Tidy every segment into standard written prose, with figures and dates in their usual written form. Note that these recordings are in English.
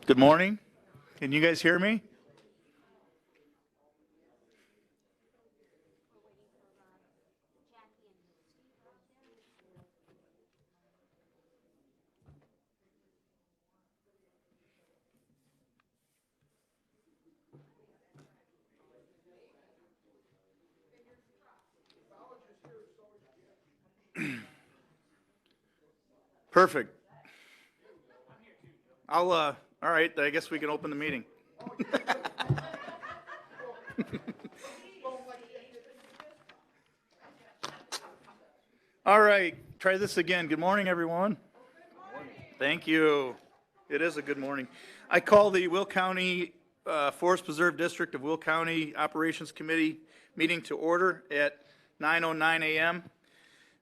Good morning. Can you guys hear me? Perfect. All right, I guess we can open the meeting. All right, try this again. Good morning, everyone. Thank you. It is a good morning. I call the Will County Forest Preserve District of Will County Operations Committee meeting to order at 9:09 a.m.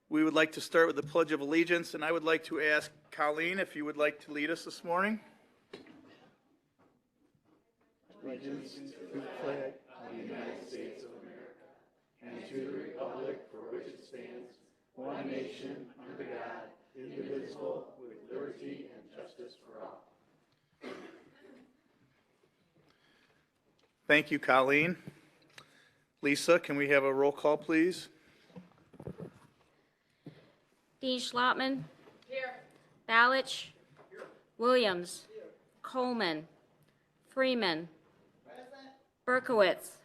We would like to start with the Pledge of Allegiance, and I would like to ask Colleen if you would like to lead us this morning. Allegiance to the flag of the United States of America and to the republic for which it stands, one nation, under God, indivisible, with liberty and justice for all. Thank you, Colleen. Lisa, can we have a roll call, please? Dean Schlottman. Here. Balich. Here. Williams. Here. Coleman. Freeman. Present. Berkowitz.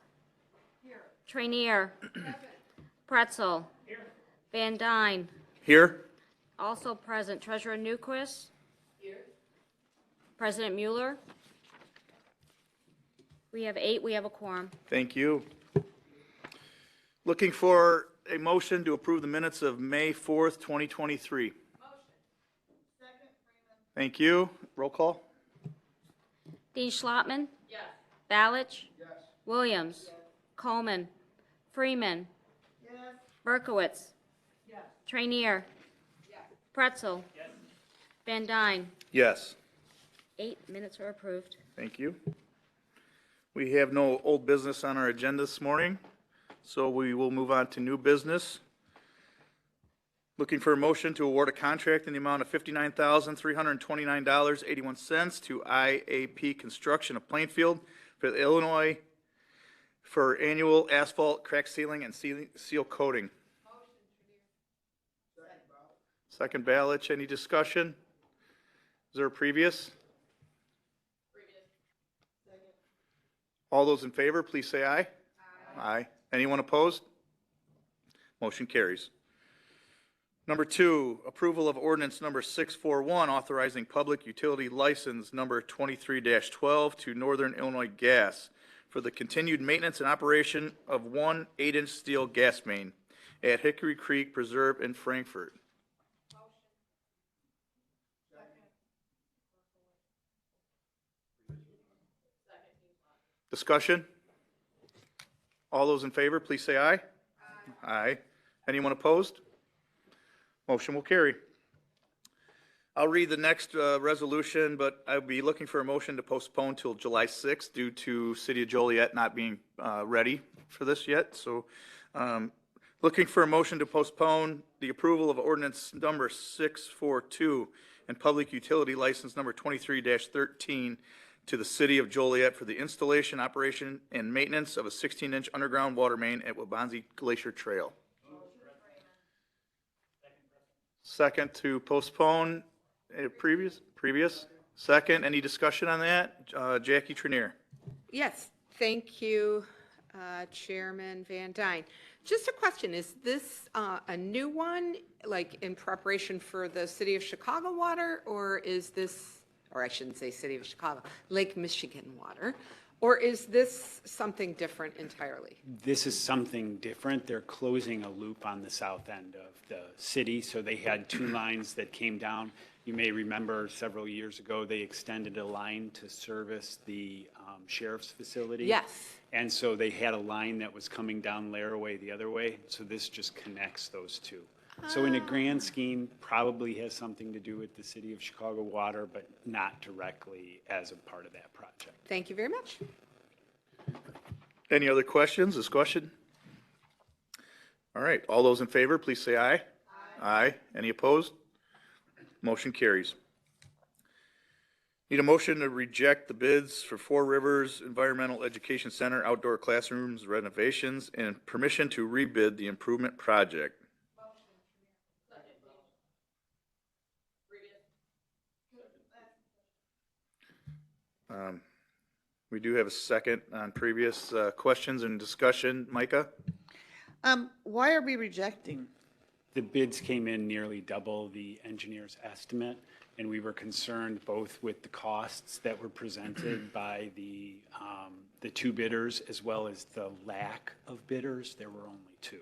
Here. Trainier. Pretzel. Here. Van Dyne. Here. Also present, Treasurer Newquist. Here. President Mueller. We have 8. We have a quorum. Thank you. Looking for a motion to approve the minutes of May 4th, 2023. Motion. Second, Freeman. Thank you. Roll call. Dean Schlottman. Yes. Balich. Yes. Williams. Yes. Coleman. Freeman. Yes. Berkowitz. Yes. Trainier. Yes. Pretzel. Yes. Van Dyne. Yes. 8 minutes are approved. Thank you. We have no old business on our agenda this morning, so we will move on to new business. Looking for a motion to award a contract in the amount of $59,329.81 to IAP Construction of Plainfield for the Illinois for annual asphalt crack sealing and seal coating. Second Balich. Any discussion? Is there a previous? All those in favor, please say aye. Aye. Aye. Anyone opposed? Motion carries. Number 2, approval of ordinance number 641, authorizing public utility license number 23-12 to Northern Illinois Gas for the continued maintenance and operation of one 8-inch steel gas main at Hickory Creek Preserve in Frankfort. Discussion? All those in favor, please say aye. Aye. Aye. Anyone opposed? Motion will carry. I'll read the next resolution, but I'll be looking for a motion to postpone till July 6th due to City of Joliet not being ready for this yet. So looking for a motion to postpone the approval of ordinance number 642 and public utility license number 23-13 to the City of Joliet for the installation, operation, and maintenance of a 16-inch underground water main at Waubonsie Glacier Trail. Second to postpone. Previous? Second. Any discussion on that? Jackie Trainier. Yes, thank you, Chairman Van Dyne. Just a question, is this a new one, like in preparation for the City of Chicago water, or is this, or I shouldn't say City of Chicago, Lake Michigan water, or is this something different entirely? This is something different. They're closing a loop on the south end of the city, so they had 2 lines that came down. You may remember several years ago, they extended a line to service the sheriff's facility. Yes. And so they had a line that was coming down Laraway the other way, so this just connects those 2. So in a grand scheme, probably has something to do with the City of Chicago water, but not directly as a part of that project. Thank you very much. Any other questions, discussion? All right, all those in favor, please say aye. Aye. Aye. Any opposed? Motion carries. Need a motion to reject the bids for Four Rivers Environmental Education Center outdoor classrooms renovations and permission to rebid the improvement project. We do have a second on previous questions and discussion. Micah? Why are we rejecting? The bids came in nearly double the engineer's estimate, and we were concerned both with the costs that were presented by the two bidders, as well as the lack of bidders. There were only two.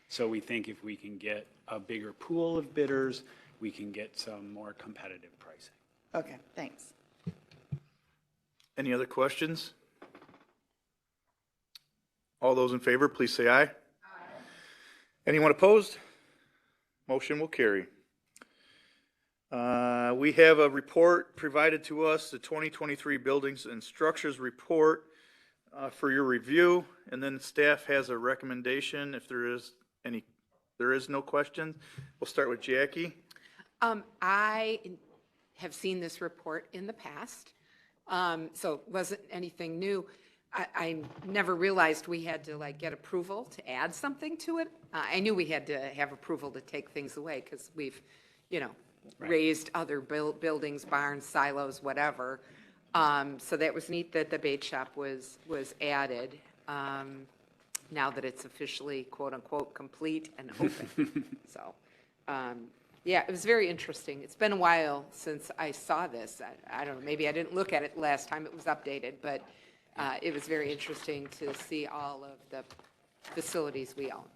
So we think if we can get a bigger pool of bidders, we can get some more competitive pricing. Okay, thanks. Any other questions? All those in favor, please say aye. Aye. Anyone opposed? Motion will carry. We have a report provided to us, the 2023 Buildings and Structures Report for your review, and then staff has a recommendation if there is any. There is no question. We'll start with Jackie. I have seen this report in the past, so it wasn't anything new. I never realized we had to like get approval to add something to it. I knew we had to have approval to take things away because we've, raised other buildings, barns, silos, whatever. So that was neat that the bait shop was added. Now that it's officially quote unquote complete and open. So, yeah, it was very interesting. It's been a while since I saw this. I don't know, maybe I didn't look at it last time it was updated, but it was very interesting to see all of the facilities we own.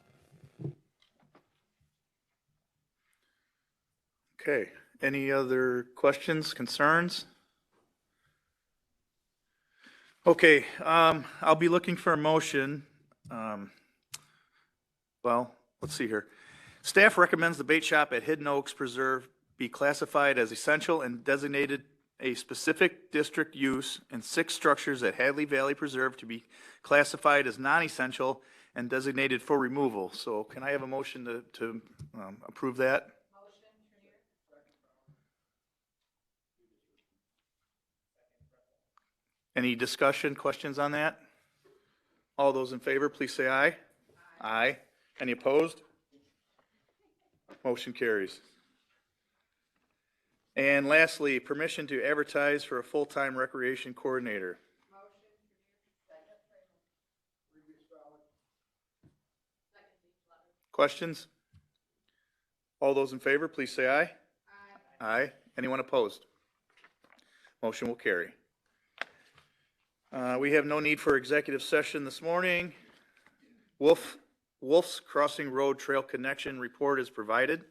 Okay, any other questions, concerns? Okay, I'll be looking for a motion. Well, let's see here. Staff recommends the bait shop at Hidden Oaks Preserve be classified as essential and designated a specific district use, and 6 structures at Hadley Valley Preserve to be classified as non-essential and designated for removal. So can I have a motion to approve that? Any discussion, questions on that? All those in favor, please say aye. Aye. Any opposed? Motion carries. And lastly, permission to advertise for a full-time recreation coordinator. Questions? All those in favor, please say aye. Aye. Aye. Anyone opposed? Motion will carry. We have no need for executive session this morning. Wolf's Crossing Road Trail Connection report is provided.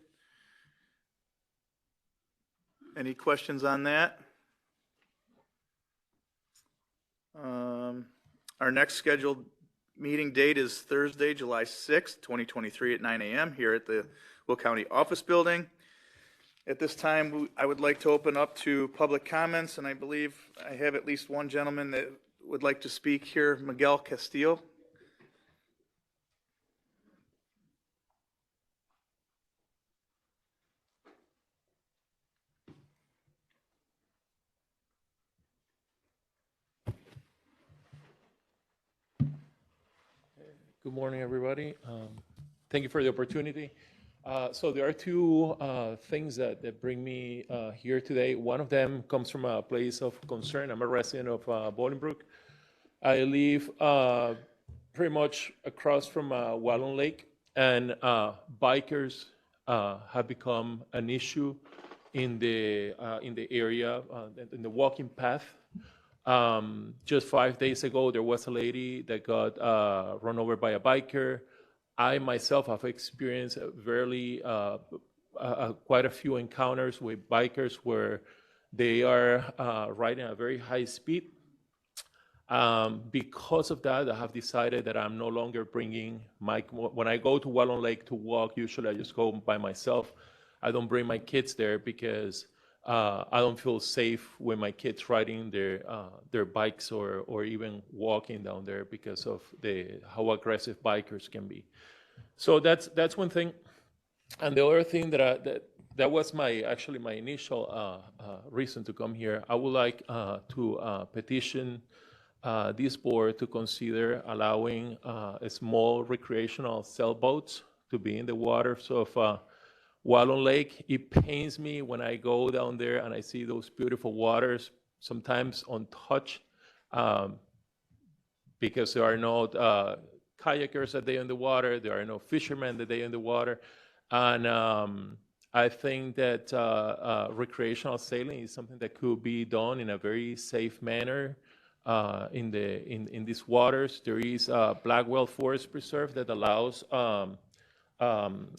Any questions on that? Our next scheduled meeting date is Thursday, July 6th, 2023 at 9 a.m. here at the Will County Office Building. At this time, I would like to open up to public comments, and I believe I have at least one gentleman that would like to speak here, Miguel Castillo. Good morning, everybody. Thank you for the opportunity. So there are two things that bring me here today. One of them comes from a place of concern. I'm a resident of Bolingbrook. I live pretty much across from Wallon Lake, and bikers have become an issue in the area, in the walking path. Just 5 days ago, there was a lady that got run over by a biker. I myself have experienced quite a few encounters with bikers where they are riding at a very high speed. Because of that, I have decided that I'm no longer bringing when I go to Wallon Lake to walk, usually I just go by myself. I don't bring my kids there because I don't feel safe with my kids riding their bikes or even walking down there because of how aggressive bikers can be. So that's one thing. And the other thing that that was actually my initial reason to come here. I would like to petition this board to consider allowing small recreational sailboats to be in the waters of Walloon Lake. It pains me when I go down there and I see those beautiful waters, sometimes untouched, because there are no kayakers that day in the water, there are no fishermen that day in the water, and I think that recreational sailing is something that could be done in a very safe manner in these waters. There is Blackwell Forest Preserve that allows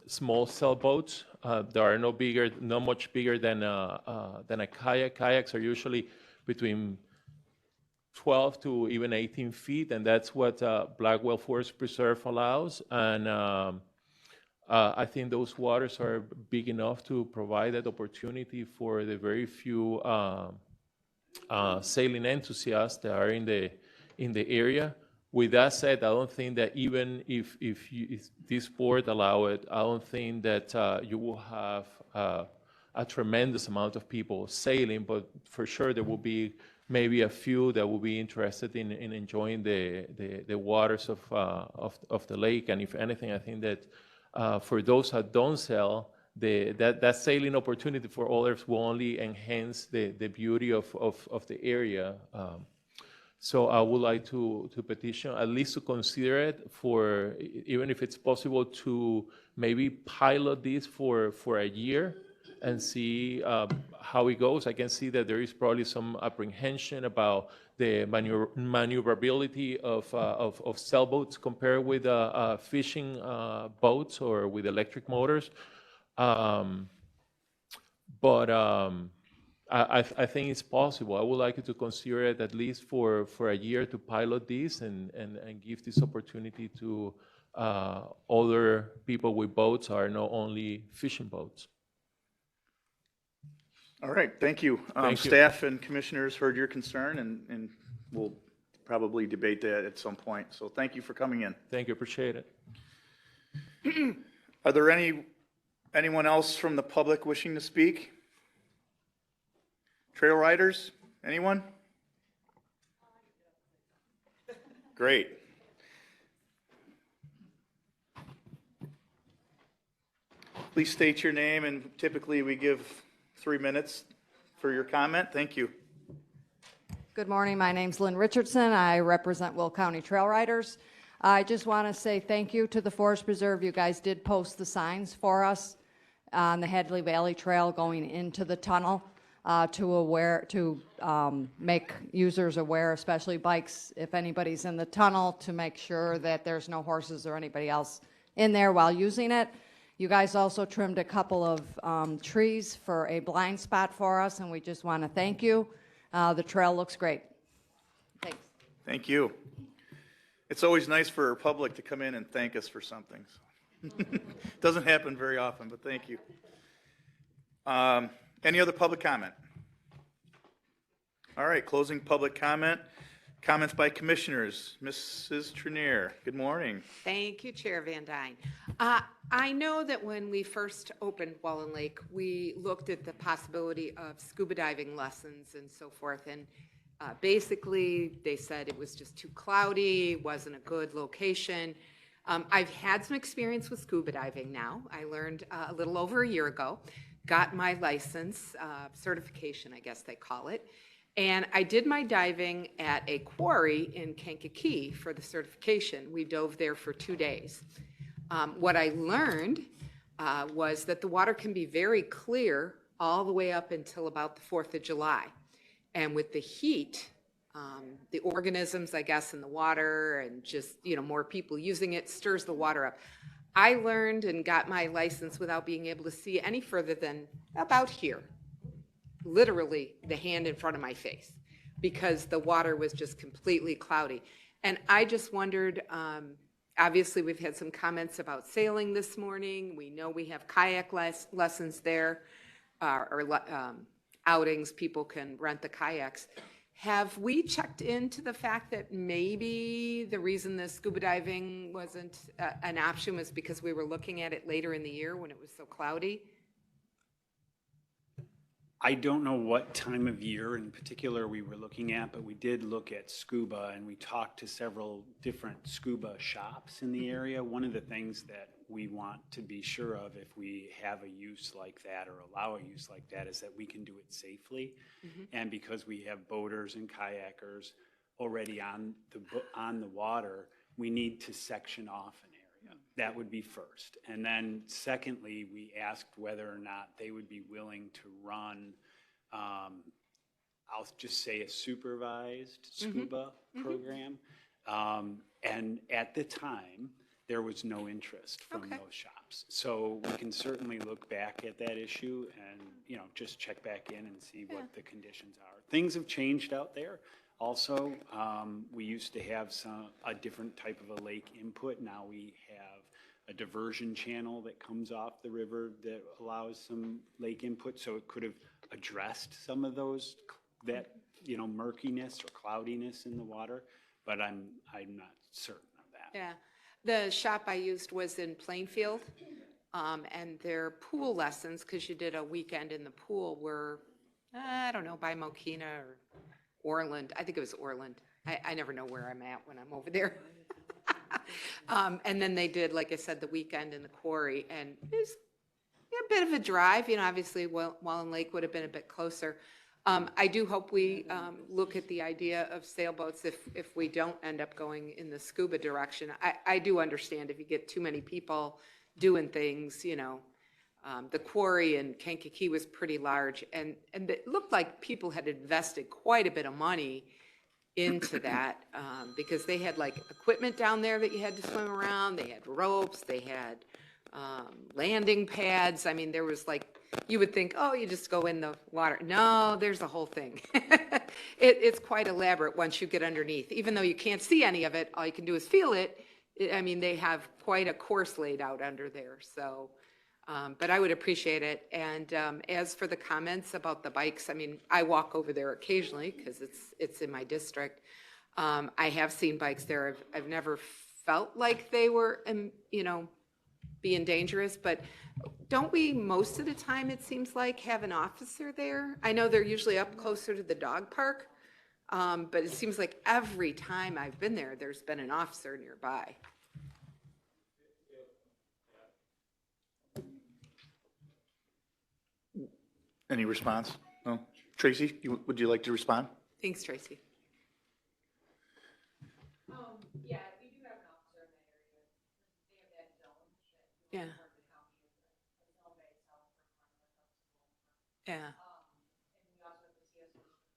small sailboats. They are not much bigger than a kayak. Kayaks are usually between 12 to even 18 feet, and that's what Blackwell Forest Preserve allows. And I think those waters are big enough to provide that opportunity for the very few sailing enthusiasts that are in the area. With that said, I don't think that even if this board allow it, I don't think that you will have a tremendous amount of people sailing, but for sure there will be maybe a few that will be interested in enjoying the waters of the lake. And if anything, I think that for those that don't sail, that sailing opportunity for others will only enhance the beauty of the area. So I would like to petition, at least to consider it for, even if it's possible, to maybe pilot this for a year and see how it goes. I can see that there is probably some apprehension about the maneuverability of sailboats compared with fishing boats or with electric motors. But I think it's possible. I would like you to consider it at least for a year to pilot this and give this opportunity to other people with boats, are not only fishing boats. All right, thank you. Thank you. Staff and commissioners heard your concern, and we'll probably debate that at some point. So thank you for coming in. Thank you, appreciate it. Are there anyone else from the public wishing to speak? Trail riders, anyone? Great. Please state your name, and typically we give 3 minutes for your comment. Thank you. Good morning. My name's Lynn Richardson. I represent Will County Trail Riders. I just want to say thank you to the Forest Preserve. You guys did post the signs for us on the Hadley Valley Trail going into the tunnel to make users aware, especially bikes, if anybody's in the tunnel, to make sure that there's no horses or anybody else in there while using it. You guys also trimmed a couple of trees for a blind spot for us, and we just want to thank you. The trail looks great. Thanks. Thank you. It's always nice for our public to come in and thank us for something. Doesn't happen very often, but thank you. Any other public comment? All right, closing public comment. Comments by commissioners. Mrs. Trenier, good morning. Thank you, Chair Van Dyne. I know that when we first opened Walloon Lake, we looked at the possibility of scuba diving lessons and so forth, and basically they said it was just too cloudy, wasn't a good location. I've had some experience with scuba diving now. I learned a little over a year ago, got my license, certification, I guess they call it, and I did my diving at a quarry in Kankakee for the certification. We dove there for 2 days. What I learned was that the water can be very clear all the way up until about the 4th of July. And with the heat, the organisms, I guess, in the water and just, more people using it stirs the water up. I learned and got my license without being able to see any further than about here, literally the hand in front of my face, because the water was just completely cloudy. And I just wondered, obviously we've had some comments about sailing this morning. We know we have kayak lessons there, or outings, people can rent the kayaks. Have we checked into the fact that maybe the reason the scuba diving wasn't an option was because we were looking at it later in the year when it was so cloudy? I don't know what time of year in particular we were looking at, but we did look at scuba, and we talked to several different scuba shops in the area. One of the things that we want to be sure of if we have a use like that or allow a use like that is that we can do it safely. And because we have boaters and kayakers already on the water, we need to section off an area. That would be first. And then secondly, we asked whether or not they would be willing to run, I'll just say a supervised scuba program. And at the time, there was no interest from Okay. those shops. So we can certainly look back at that issue and, you know, just check back in and see what the conditions are. Things have changed out there. Also, we used to have a different type of a lake input. Now we have a diversion channel that comes off the river that allows some lake input. So it could have addressed some of those, that, you know, murkiness or cloudiness in the water, but I'm not certain of that. Yeah. The shop I used was in Plainfield, and their pool lessons, because you did a weekend in the pool, were, I don't know, by Mokina or Orland. I think it was Orland. I never know where I'm at when I'm over there. And then they did, like I said, the weekend in the quarry, and it was a bit of a drive, you know, obviously Wallen Lake would have been a bit closer. I do hope we look at the idea of sailboats if we don't end up going in the scuba direction. I do understand if you get too many people doing things, you know, the quarry in Kankakee was pretty large, and it looked like people had invested quite a bit of money into that, because they had like equipment down there that you had to swim around, they had ropes, they had landing pads. I mean, there was like, you would think, oh, you just go in the water. No, there's a whole thing. It's quite elaborate once you get underneath. Even though you can't see any of it, all you can do is feel it. I mean, they have quite a course laid out under there, so. But I would appreciate it. And as for the comments about the bikes, I mean, I walk over there occasionally because it's in my district. I have seen bikes there. I've never felt like they were, you know, being dangerous, but don't we most of the time, it seems like, have an officer there? I know they're usually up closer to the dog park, but it seems like every time I've been there, there's been an officer nearby. Any response? No? Tracy, would you like to respond? Thanks, Tracy. Yeah, we do have an officer in that area. They have that zone. Yeah. Part of the county is a zone by itself for Conway. Yeah. And we also have the CS.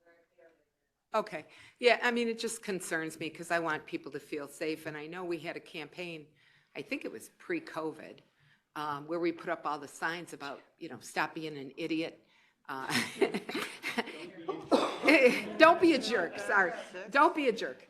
So they're Okay. Yeah, I mean, it just concerns me because I want people to feel safe. And I know we had a campaign, I think it was pre-COVID, where we put up all the signs about, you know, stop being an idiot. Don't be a jerk, sorry. Don't be a jerk.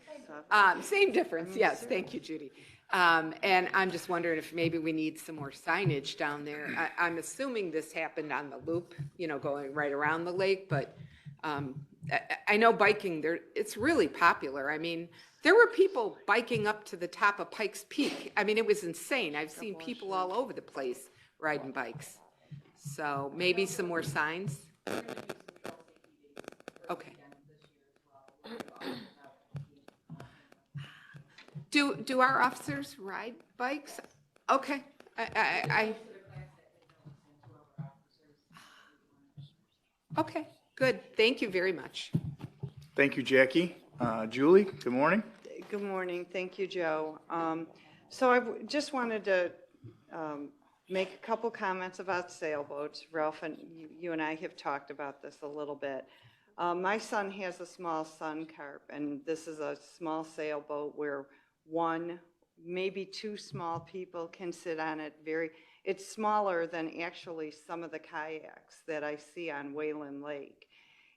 Same difference, yes, thank you, Judy. And I'm just wondering if maybe we need some more signage down there. I'm assuming this happened on the loop, you know, going right around the lake, but I know biking there, it's really popular. I mean, there were people biking up to the top of Pikes Peak. I mean, it was insane. I've seen people all over the place riding bikes. So maybe some more signs? Okay. Do our officers ride bikes? Okay. Okay, good. Thank you very much. Thank you, Jackie. Julie, good morning. Good morning. Thank you, Joe. So I just wanted to make a couple comments about sailboats. Ralph, and you and I have talked about this a little bit. My son has a small Sun Carp, and this is a small sailboat where one, maybe two small people can sit on it. It's smaller than actually some of the kayaks that I see on Wayland Lake.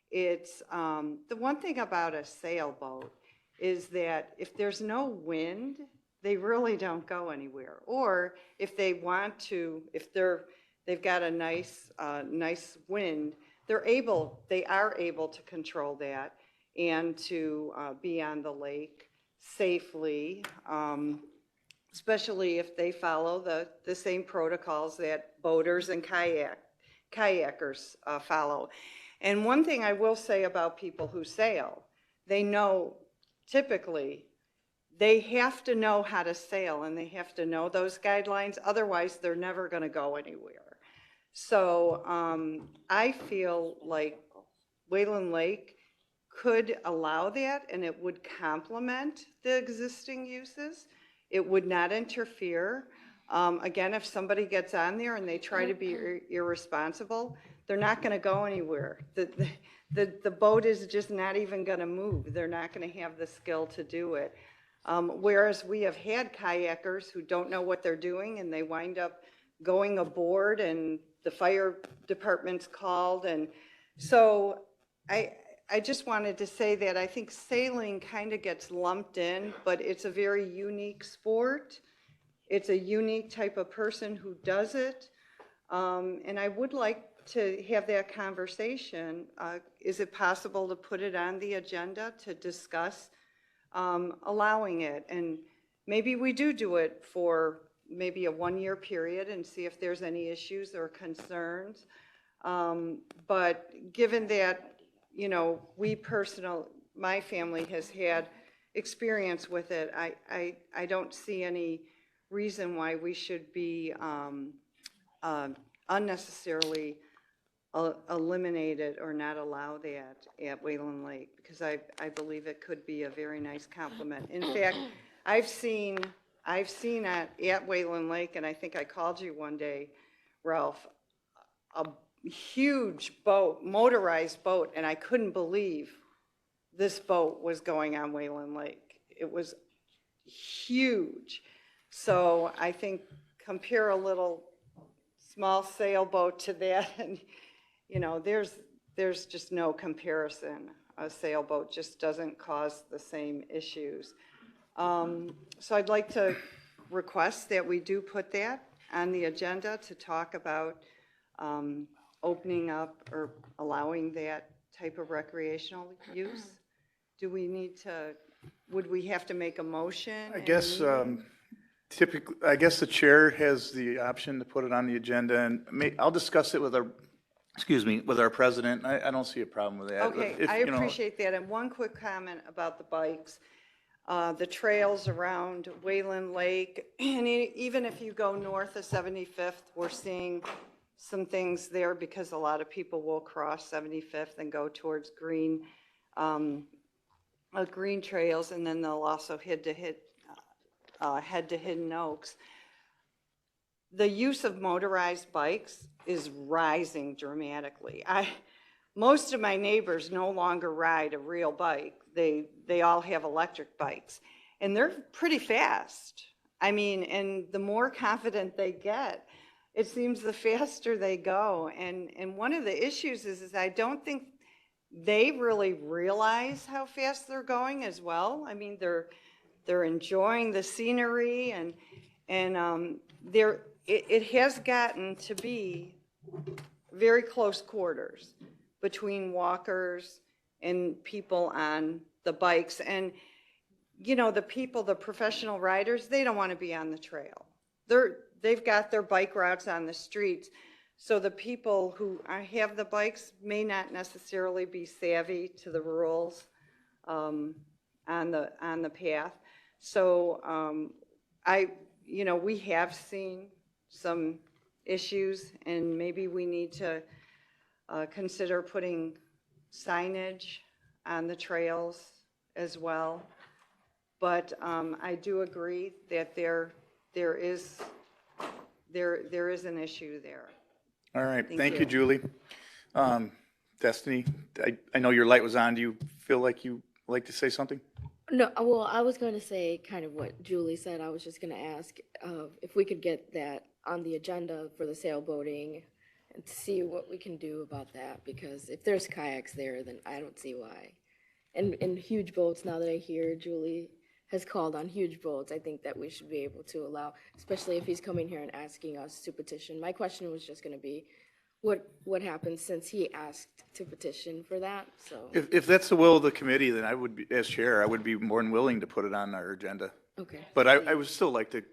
It's the one thing about a sailboat is that if there's no wind, they really don't go anywhere. Or if they want to, if they've got a nice wind, they are able to control that and to be on the lake safely, especially if they follow the same protocols that boaters and kayakers follow. And one thing I will say about people who sail, they know typically they have to know how to sail and they have to know those guidelines. Otherwise, they're never going to go anywhere. So I feel like Wayland Lake could allow that and it would complement the existing uses. It would not interfere. Again, if somebody gets on there and they try to be irresponsible, they're not going to go anywhere. The boat is just not even going to move. They're not going to have the skill to do it. Whereas we have had kayakers who don't know what they're doing and they wind up going aboard and the fire department's called. And so I just wanted to say that I think sailing kind of gets lumped in, but it's a very unique sport. It's a unique type of person who does it. And I would like to have that conversation. Is it possible to put it on the agenda to discuss allowing it? And maybe we do it for maybe a one-year period and see if there's any issues or concerns. But given that, you know, my family has had experience with it, I don't see any reason why we should be unnecessarily eliminate it or not allow that at Wayland Lake, because I believe it could be a very nice complement. In fact, I've seen at Wayland Lake, and I think I called you one day, Ralph, a huge boat, motorized boat, and I couldn't believe this boat was going on Wayland Lake. It was huge. So I think compare a little small sailboat to that, and you know, there's just no comparison. A sailboat just doesn't cause the same issues. So I'd like to request that we do put that on the agenda to talk about opening up or allowing that type of recreational use. Do we need to, would we have to make a motion? I guess typically, I guess the chair has the option to put it on the agenda, and I'll discuss it with our president. I don't see a problem with that. Okay, If, I you know, appreciate that. And one quick comment about the bikes. The trails around Wayland Lake, and even if you go north of 75th, we're seeing some things there because a lot of people will cross 75th and go towards green trails, and then they'll also head to Hidden Oaks. The use of motorized bikes is rising dramatically. Most of my neighbors no longer ride a real bike. They all have electric bikes, and they're pretty fast. I mean, and the more confident they get, it seems the faster they go. And one of the issues is I don't think they really realize how fast they're going as well. I mean, they're enjoying the scenery, and it has gotten to be very close quarters between walkers and people on the bikes. And, you know, the professional riders, they don't want to be on the trail. They've got their bike routes on the streets. So the people who have the bikes may not necessarily be savvy to the rules on the path. So we have seen some issues, and maybe we need to consider putting signage on the trails as well. But I do agree that there is an issue there. all right, thank you. you, Julie. Destiny, I know your light was on. Do you feel like you like to say something? No, well, I was going to say kind of what Julie said. I was just going to ask if we could get that on the agenda for the sailboating and see what we can do about that, because if there's kayaks there, then I don't see why. And huge boats, now that I hear Julie has called on huge boats, I think that we should be able to allow, especially if he's coming here and asking us to petition. My question was just going to be, what happens since he asked to petition for that? So, If that's the will of the committee, then I would be, as chair, I would be more than willing to put it on our agenda. okay. But I would still like to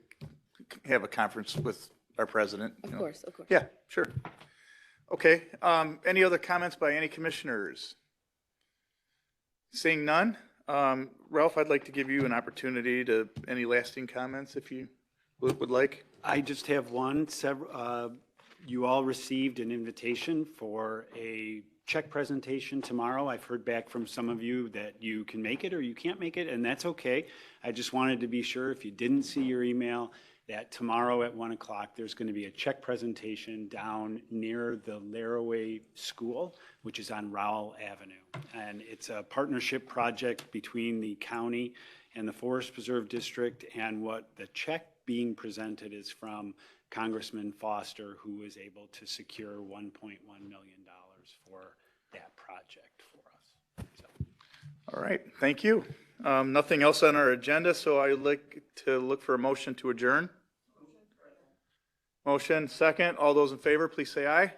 have a conference with our president. Of course, of course. Yeah, sure. Okay, any other comments by any commissioners? Seeing none, Ralph, I'd like to give you an opportunity to, any lasting comments if you would like? I just have one. You all received an invitation for a check presentation tomorrow. I've heard back from some of you that you can make it or you can't make it, and that's okay. I just wanted to be sure, if you didn't see your email, that tomorrow at 1 o'clock, there's going to be a check presentation down near the Laraway School, which is on Rowell Avenue. And it's a partnership project between the county and the Forest Preserve District, and what the check being presented is from Congressman Foster, who was able to secure $1.1 million for that project for us. So. All right, thank you. Nothing else on our agenda, so I'd like to look for a motion to adjourn. Motion, second. All those in favor, please say aye.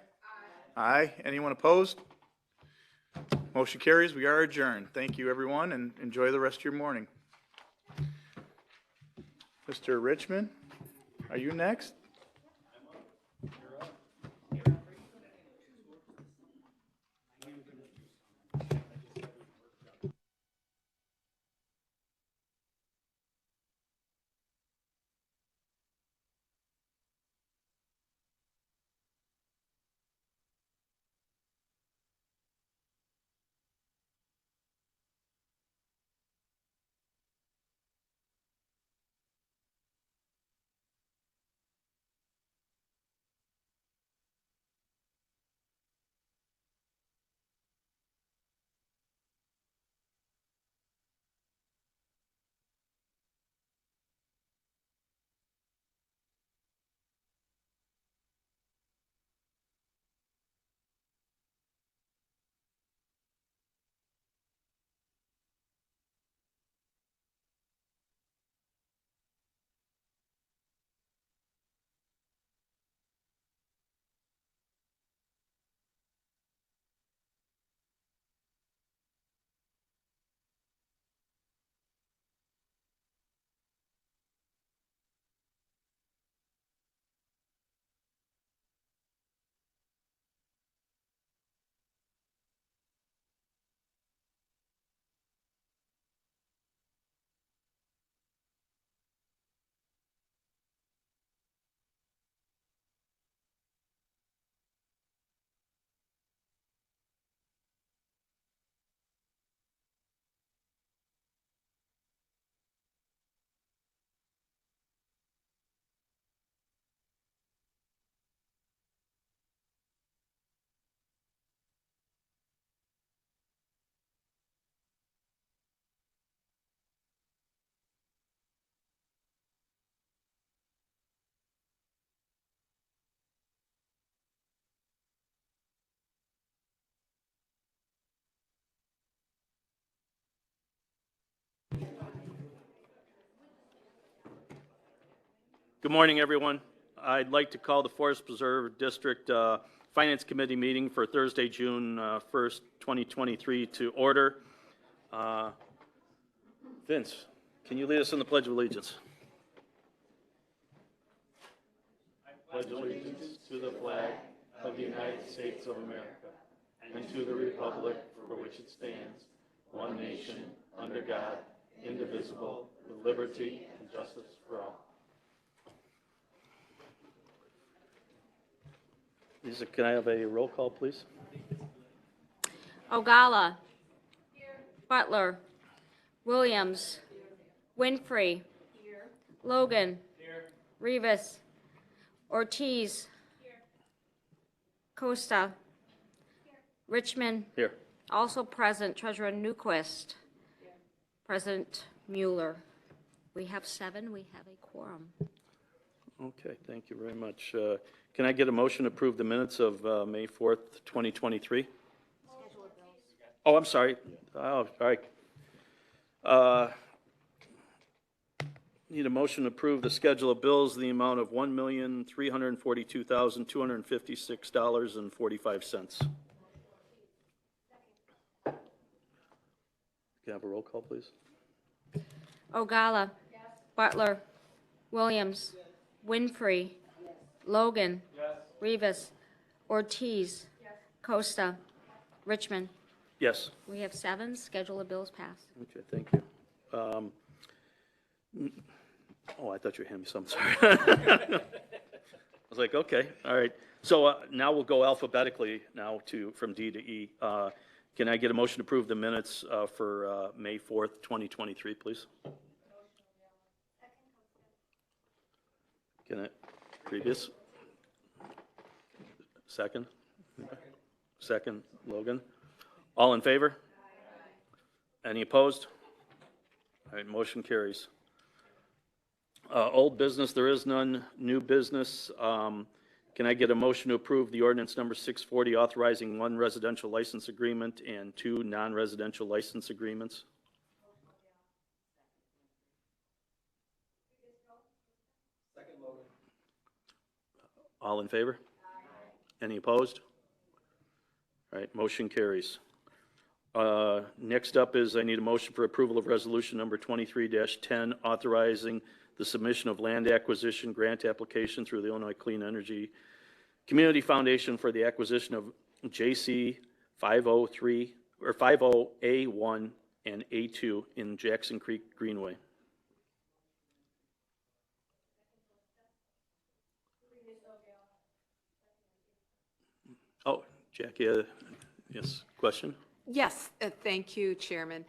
Aye. Aye. Anyone opposed? Motion carries. We are adjourned. Thank you, everyone, and enjoy the rest of your morning. Mr. Richmond, are you next? Good morning, everyone. I'd like to call the Forest Preserve District Finance Committee meeting for Thursday, June 1st, 2023 to order. Vince, can you lead us in the Pledge of Allegiance? I pledge allegiance to the flag of the United States of America and to the republic for which it stands, one nation, under God, indivisible, with liberty and justice for all. Lisa, can I have a roll call, please? Ogala. Butler. Williams. Winfrey. Logan. Rivas. Ortiz. Costa. Richmond. Here. Also present, Treasurer Newquist. President Mueller. We have 7, we have a quorum. Okay, thank you very much. Can I get a motion to approve the minutes of May 4th, 2023? Oh, I'm sorry. Oh, all right. Need a motion to approve the schedule of bills in the amount of $1,342,256.45. Can I have a roll call, please? Ogala. Butler. Williams. Winfrey. Logan. Rivas. Ortiz. Costa. Richmond. Yes. We have 7. Schedule of bills passed. Okay, thank you. Oh, I thought you were handing me some, sorry. I was like, okay, all right. So now we'll go alphabetically now from D to E. Can I get a motion to approve the minutes for May 4th, 2023, please? Can I, previous? Second? Second, Logan. All in favor? Any opposed? All right, motion carries. Old business, there is none. New business, can I get a motion to approve the ordinance number 640 authorizing 1 residential license agreement and 2 non-residential license agreements? All in favor? Any opposed? All right, motion carries. Next up is I need a motion for approval of resolution number 23-10 authorizing the submission of land acquisition grant application through the Illinois Clean Energy Community Foundation for the acquisition of JC 503 or 50A1 and A2 in Jackson Creek Greenway. Oh, Jackie, yes, question? Yes, thank you, Chairman.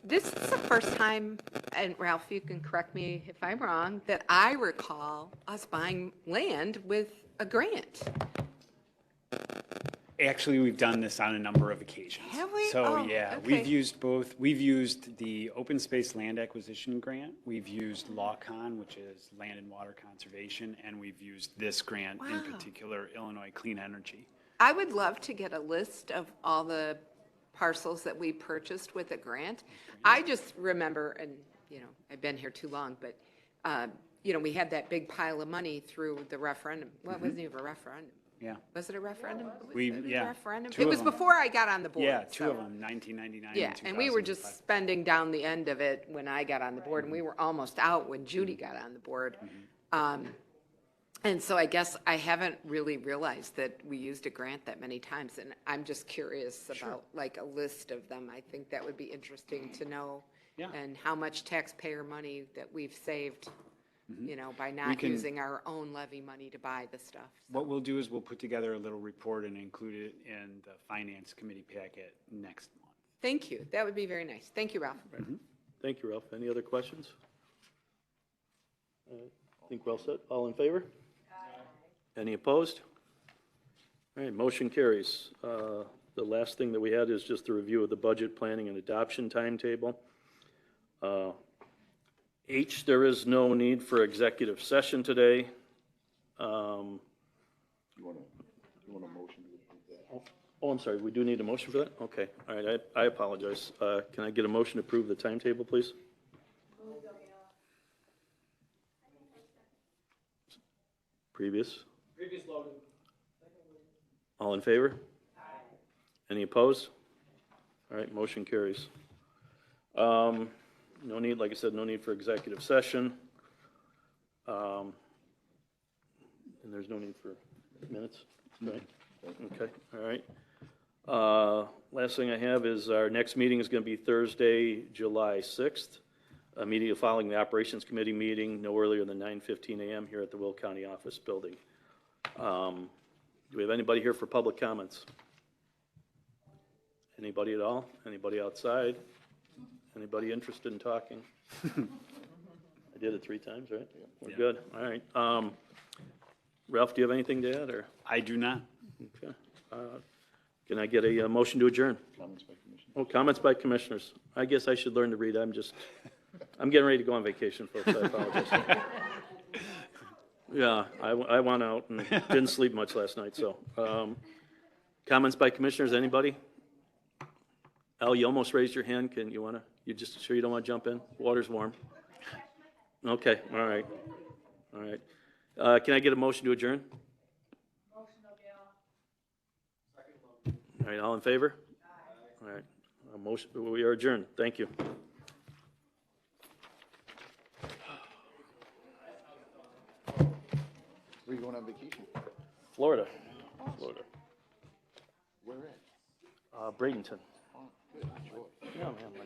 This is the first time, and Ralph, you can correct me if I'm wrong, that I recall us buying land with a grant. Actually, we've done this on a number of occasions. Have we? So, Oh, yeah, okay. we've used both. We've used the Open Space Land Acquisition Grant. We've used LawCon, which is Land and Water Conservation, and we've used this grant in Wow. particular, Illinois Clean Energy. I would love to get a list of all the parcels that we purchased with a grant. I just remember, and, I've been here too long, but, we had that big pile of money through the referendum. Well, it wasn't even a referendum. Yeah. Was it a referendum? Was We- it a yeah, referendum? 2 It of was them. before I got on the board. Yeah, 2 of so- them, 1999 Yeah, and and we were 2005. just spending down the end of it when I got on the board, and we were almost out when Judy got on the board. And so I guess I haven't really realized that we used a grant that many times, and I'm just curious about like a list of them. I think that would be interesting to know. Yeah. And how much taxpayer money that we've saved, by not can- using our own levy money to buy the stuff. What we'll do is we'll put together a little report and include it in the Finance Committee packet next month. Thank you. That would be very nice. Thank you, Ralph. Thank you, Ralph. Any other questions? I think we're all set. All in favor? Any opposed? All right, motion carries. The last thing that we had is just a review of the budget planning and adoption timetable. H, there is no need for executive session today. You want a motion to approve that? Oh, I'm sorry, we do need a motion for that? Okay, all right, I apologize. Can I get a motion to approve the timetable, please? Previous? Previous Logan. All in favor? Any opposed? All right, motion carries. No need, like I said, no need for executive session. And there's no need for minutes, right? Okay, all right. Last thing I have is our next meeting is going to be Thursday, July 6th, immediately following the Operations Committee meeting, no earlier than 9:15 a.m. here at the Will County Office Building. Do we have anybody here for public comments? Anybody at all? Anybody outside? Anybody interested in talking? I did it 3 times, right? We're Yeah. good, all right. Ralph, do you have anything to add, or? I do not. Okay. Can I get a motion to adjourn? Comments by commission? Oh, comments by commissioners. I guess I should learn to read. I'm getting ready to go on vacation, folks. I apologize. Yeah, I went out and didn't sleep much last night, so. Comments by commissioners, anybody? Al, you almost raised your hand. You just sure you don't want to jump in? Water's warm. Okay, all right. All right. Can I get a motion to adjourn? All right, all in favor? All right, we are adjourned. Thank you. Where are you going on vacation? Florida. Florida. Where at? Bradenton. Oh, good, enjoy. Yeah, man,